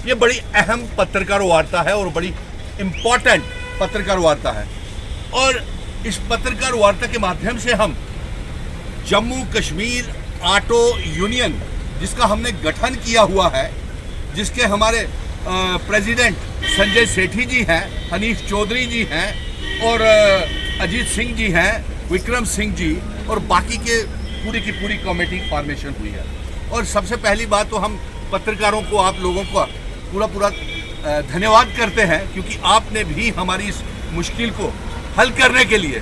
ये बड़ी अहम पत्रकार वार्ता है और बड़ी इम्पोर्टेंट पत्रकार वार्ता है। और इस पत्रकार वार्ता के माध्यम से हम जम्मू कश्मीर ऑटो यूनियन, जिसका हमने गठन किया हुआ है, जिसके हमारे प्रेसिडेंट संजय सेठी जी हैं, हनीफ चौधरी जी हैं और अजीत सिंह जी हैं, विक्रम सिंह जी और बाकी के पूरी की पूरी कमेटी फॉर्मेशन हुई है। और सबसे पहली बात तो हम पत्रकारों को, आप लोगों को पूरा धन्यवाद करते हैं, क्योंकि आपने भी हमारी इस मुश्किल को हल करने के लिए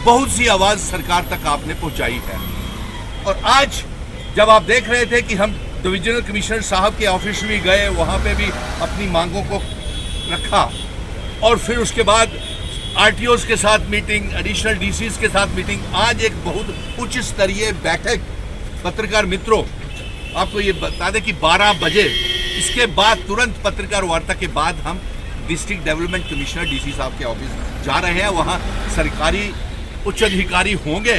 बहुत सी आवाज़ सरकार तक आपने पहुंचाई है। और आज जब आप देख रहे थे कि हम डिविजनल कमिश्नर साहब के ऑफिस भी गए, वहाँ पे भी अपनी मांगों को रखा और फिर उसके बाद आरटीओज़ के साथ मीटिंग, एडिशनल डीसीज़ के साथ मीटिंग, आज एक बहुत उच्च स्तरीय बैठक। पत्रकार मित्रों, आपको ये बता दें कि 12 बजे इसके बाद तुरंत पत्रकार वार्ता के बाद हम डिस्ट्रिक्ट डेवलपमेंट कमिश्नर डीसी साहब के ऑफिस जा रहे हैं। वहाँ सरकारी उच्च अधिकारी होंगे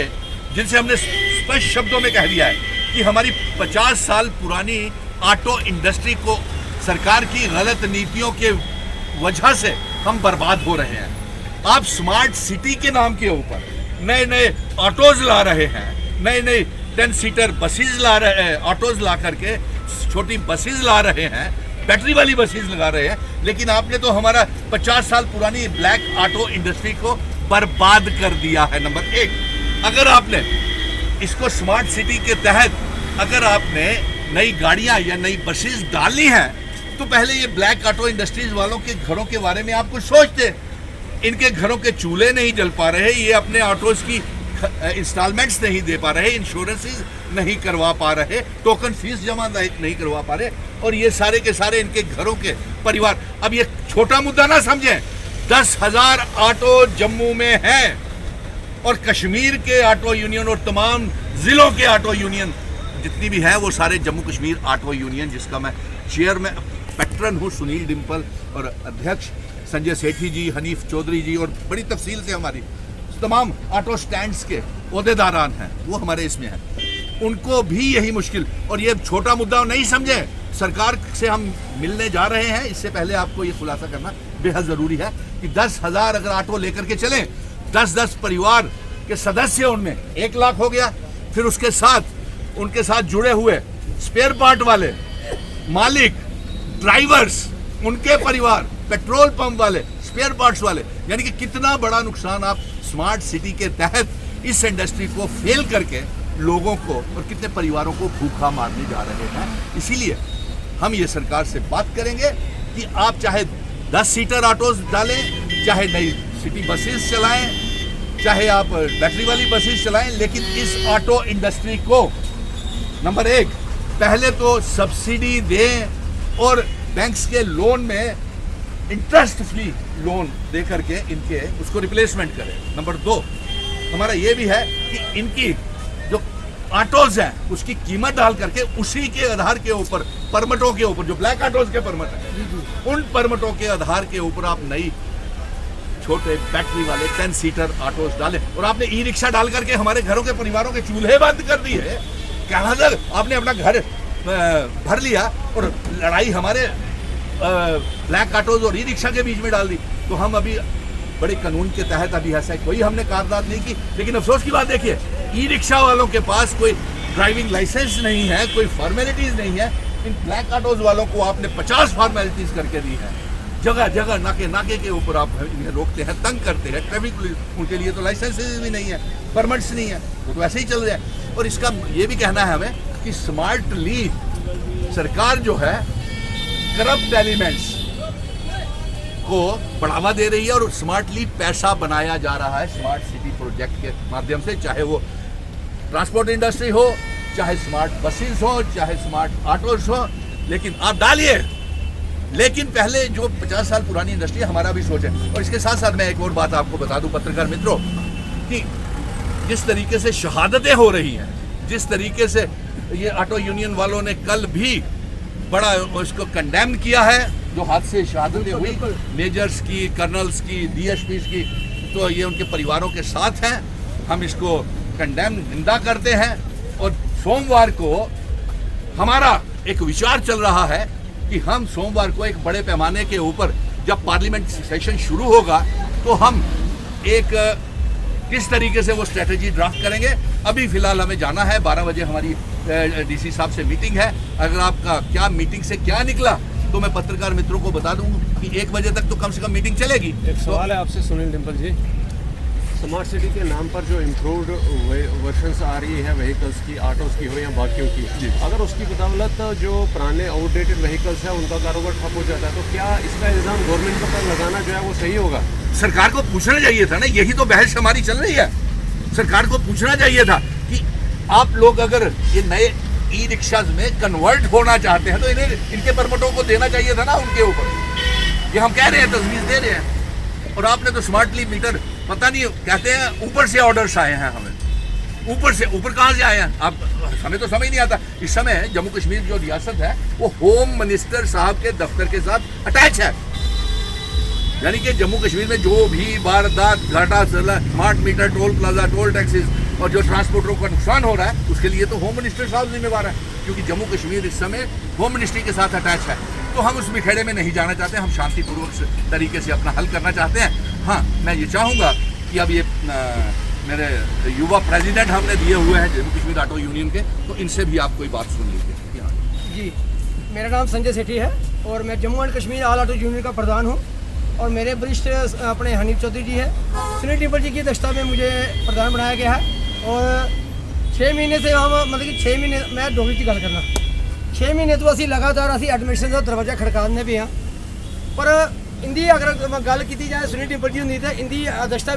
जिनसे हमने स्पष्ट शब्दों में कह दिया है कि हमारी 50 साल पुरानी ऑटो इंडस्ट्री को सरकार की गलत नीतियों के वजह से हम बर्बाद हो रहे हैं। आप स्मार्ट सिटी के नाम के ऊपर नए नए ऑटोज ला रहे हैं, नए नए 10 सीटर बसेज ला रहे हैं, ऑटोज ला करके छोटी बसेज ला रहे हैं, बैटरी वाली बसेज लगा रहे हैं, लेकिन आपने तो हमारा 50 साल पुरानी ब्लैक ऑटो इंडस्ट्री को बर्बाद कर दिया है। नंबर 1, अगर आपने इसको स्मार्ट सिटी के तहत अगर आपने नई गाड़ियां या नई बसेज डालनी है तो पहले ये ब्लैक ऑटो इंडस्ट्रीज वालों के घरों के बारे में आप कुछ सोचते। इनके घरों के चूल्हे नहीं जल पा रहे, ये अपने ऑटोज की इंस्टॉलमेंट्स नहीं दे पा रहे, इंश्योरेंसेस नहीं करवा पा रहे, टोकन फीस जमा नहीं करवा पा रहे, और ये सारे के सारे इनके घरों के परिवार। अब ये छोटा मुद्दा ना समझें, 10,000 ऑटो जम्मू में हैं और कश्मीर के ऑटो यूनियन और तमाम जिलों के ऑटो यूनियन जितनी भी है वो सारे जम्मू कश्मीर ऑटो यूनियन, जिसका मैं चेयर में पैट्रन हूँ, सुनील डिम्पल, और अध्यक्ष संजय सेठी जी, हनीफ चौधरी जी, और बड़ी तफसील से हमारी तमाम ऑटो स्टैंड्स के ओहदेदारान हैं, वो हमारे इसमें हैं। उनको भी यही मुश्किल, और ये छोटा मुद्दा नहीं समझे। सरकार से हम मिलने जा रहे हैं, इससे पहले आपको ये खुलासा करना बेहद ज़रूरी है कि 10,000 अगर ऑटो लेकर के चलें, 10-10 परिवार के सदस्य, उनमें 1 लाख हो गया। फिर उसके साथ उनके साथ जुड़े हुए स्पेयर पार्ट वाले मालिक, ड्राइवर्स, उनके परिवार, पेट्रोल पंप वाले, स्पेयर पार्ट्स वाले, यानी कि कितना बड़ा नुकसान आप स्मार्ट सिटी के तहत इस इंडस्ट्री को फेल करके लोगों को और कितने परिवारों को भूखा मारने जा रहे हैं। इसीलिए हम ये सरकार से बात करेंगे कि आप चाहे 10 सीटर ऑटोज डालें, चाहे नई सिटी बसेस चलाएं, चाहे आप बैटरी वाली बसेस चलाएं, लेकिन इस ऑटो इंडस्ट्री को नंबर 1 पहले तो सब्सिडी दें और बैंक्स के लोन में इंटरेस्ट फ्री लोन दे करके इनके उसको रिप्लेसमेंट करें। नंबर 2 हमारा ये भी है कि इनकी जो ऑटोज हैं उसकी कीमत डाल करके उसी के आधार के ऊपर, परमिटों के ऊपर, जो ब्लैक ऑटोज के परमिट हैं, उन परमिटों के आधार के ऊपर आप नई छोटे बैटरी वाले 10 सीटर ऑटोज डालें। और आपने ई रिक्शा डाल करके हमारे घरों के परिवारों के चूल्हे बंद कर दिए। कहाँ तक आपने अपना घर भर लिया और लड़ाई हमारे ब्लैक ऑटोज और ई रिक्शा के बीच में डाल दी। तो हम अभी बड़े कानून के तहत अभी ऐसा कोई हमने कार्रवाई नहीं की, लेकिन अफसोस की बात देखिए, ई रिक्शा वालों के पास कोई ड्राइविंग लाइसेंस नहीं है, कोई फॉर्मेलिटीज नहीं है। इन ब्लैक ऑटोज वालों को आपने 50 फॉर्मेलिटीज करके दी है। जगह जगह नाके के ऊपर आप इन्हें रोकते हैं, तंग करते हैं। ट्रैफिक पुलिस, उनके लिए तो लाइसेंसेज भी नहीं है, परमिट्स नहीं है, वो तो ऐसे ही चल रहे हैं। और इसका ये भी कहना है हमें कि स्मार्टली सरकार जो है करप्ट एलिमेंट्स को बढ़ावा दे रही है और स्मार्टली पैसा बनाया जा रहा है स्मार्ट सिटी प्रोजेक्ट के माध्यम से, चाहे वो ट्रांसपोर्ट इंडस्ट्री हो, चाहे स्मार्ट बसेस हो, चाहे स्मार्ट ऑटोज हो। लेकिन आप डालिए, लेकिन पहले जो 50 साल पुरानी इंडस्ट्री है हमारा भी सोच है। और इसके साथ साथ मैं एक और बात आपको बता दूं पत्रकार मित्रों, कि जिस तरीके से शहादतें हो रही हैं, जिस तरीके से ये ऑटो यूनियन वालों ने कल भी बड़ा उसको कंडेम किया है, जो हादसे शहादतें हुई मेजर्स की, कर्नल्स की, डीएसपीज की, तो ये उनके परिवारों के साथ हैं। हम इसको कंडेम, निंदा करते हैं। और सोमवार को हमारा एक विचार चल रहा है कि हम सोमवार को एक बड़े पैमाने के ऊपर जब पार्लियामेंट सेशन शुरू होगा तो हम एक किस तरीके से वो स्ट्रेटजी ड्राफ्ट करेंगे। अभी फिलहाल हमें जाना है, 12 बजे हमारी डीसी साहब से मीटिंग है। अगर आपका क्या मीटिंग से क्या निकला तो मैं पत्रकार मित्रों को बता दूं कि 1 बजे तक तो कम से कम मीटिंग चलेगी। एक सवाल है आपसे सुनील डिम्पल जी, स्मार्ट सिटी के नाम पर जो इम्प्रूव्ड वर्जन्स आ रही है व्हीकल्स की, ऑटोज़ की हो या बाकियों की, अगर उसकी बदौलत जो पुराने आउटडेटेड व्हीकल्स है उनका कारोबार ठप हो जाता है, तो क्या इसका इल्ज़ाम गवर्नमेंट पर लगाना जो है वो सही होगा? सरकार को पूछना चाहिए था ना, यही तो बहस हमारी चल रही है। सरकार को पूछना चाहिए था कि आप लोग अगर ये नए ई रिक्शाज में कन्वर्ट होना चाहते हैं तो इन्हें इनके परमिटों को देना चाहिए था ना उनके ऊपर। ये हम कह रहे हैं, तजवीज़ दे रहे हैं, और आपने तो स्मार्टली मीटर पता नहीं, कहते हैं ऊपर से ऑर्डर्स आए हैं हमें। ऊपर कहाँ से आए हैं आप, हमें तो समझ नहीं आता। इस समय जम्मू कश्मीर जो रियासत है वो होम मिनिस्टर साहब के दफ्तर के साथ अटैच है, यानी कि जम्मू कश्मीर में जो भी वारदात, घाटा, smart meter, toll plaza, toll taxes और जो ट्रांसपोर्टरों का नुकसान हो रहा है उसके लिए तो होम मिनिस्टर साहब जिम्मेवार है, क्योंकि जम्मू कश्मीर इस समय होम मिनिस्ट्री के साथ अटैच है। तो हम उस बिखेड़े में नहीं जाना चाहते, हम शांतिपूर्वक तरीके से अपना हल करना चाहते हैं। हाँ, मैं ये चाहूँगा कि अब ये मेरे युवा प्रेसिडेंट हमने दिए हुए हैं जम्मू कश्मीर ऑटो यूनियन के, तो इनसे भी आप कोई बात सुन लीजिए। जी, मेरा नाम संजय सेठी है और मैं Jammu and Kashmir all auto union का प्रधान हूँ, और मेरे वरिष्ठ अपने हनीफ चौधरी जी है। सुनील डिम्पल जी की अध्यक्षता में मुझे प्रधान बनाया गया है, और 6 महीने से हम मतलब कि 6 महीने मैं डोगरी की गल करना 6 महीने तो असी लगातार असी एडमिशन का दरवाजा खड़काने पे हाँ, पर इंदी अगर गल की जाए सुनील डिम्पल जी होंदी तो इंदी अध्यक्षता